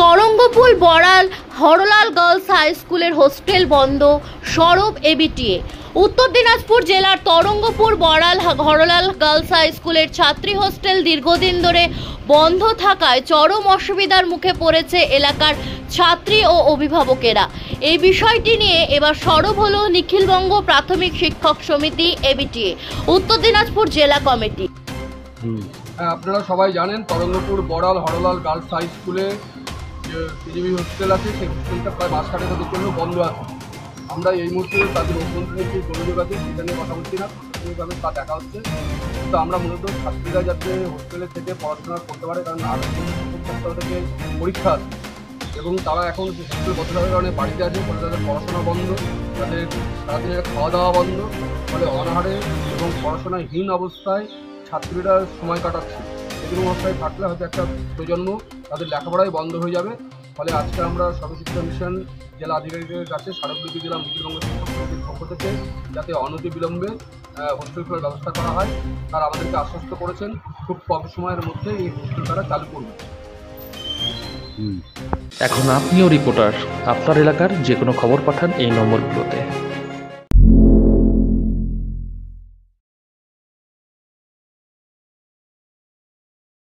Tarangapur Boral Harlal girls high স্কুলের hostel বন্ধ, সরব এবিটিএ। উত্তর দিনাজপুর জেলার তরঙ্গপুর বড়াল হরলাল গার্লস হাই স্কুলের ছাত্রী হোস্টেল দীর্ঘদিন ধরে বন্ধ থাকায় চরম অসুবিধার মুখে পড়েছে এলাকার ছাত্রী ও অভিভাবকেরা। এই বিষয়টি নিয়ে এবার সরব হলো নিখিলবঙ্গ প্রাথমিক শিক্ষক সমিতি এবিটিএ উত্তর দিনাজপুর জেলা কমিটি। আপনারা সবাই জানেন তরঙ্গপুর বড়াল হরলাল গার্লস হাই স্কুলে যে পিজিবি হোস্টেল আছে সেই হোস্টেলটা প্রায় মাস কাটে তাদের জন্য বন্ধ আছে। আমরা এই মুহূর্তে তাদের অভ্যন্তরীণ যে যোগাযোগ আছে সেটা নিয়ে কথা বলছি না, প্রাথমিকভাবে তা দেখা হচ্ছে। কিন্তু আমরা মূলত ছাত্রীরা যাতে হোস্টেলে থেকে পড়াশোনা করতে পারে, কারণ আগামী সপ্তাহ থেকে পরীক্ষা আছে এবং তারা এখন হোস্টেল বন্ধ থাকার কারণে বাড়িতে আছে, ফলে তাদের পড়াশোনা বন্ধ, তাদের সারাদিনের খাওয়া দাওয়া বন্ধ, ফলে অনাহারে এবং পড়াশোনাহীন অবস্থায় ছাত্রীরা সময় কাটাচ্ছে। এরকম অবস্থায় থাকলে হয়তো একটা প্রজন্ম তাদের লেখাপড়াই বন্ধ হয়ে যাবে। ফলে আজকে আমরা সর্বশিক্ষা মিশন জেলা আধিকারিকের কাছে স্মারকলিপি দিলাম নিখিলবঙ্গ শিক্ষক সমিতির পক্ষ থেকে, যাতে অনতি বিলম্বে হোস্টেল খোলার ব্যবস্থা করা হয়। তারা আমাদেরকে আশ্বস্ত করেছেন খুব কম সময়ের মধ্যে এই হোস্টেল তারা চালু করবে। এখন আপনিও রিপোর্টার, আপনার এলাকার যে কোনো খবর পাঠান এই নম্বরগুলোতে।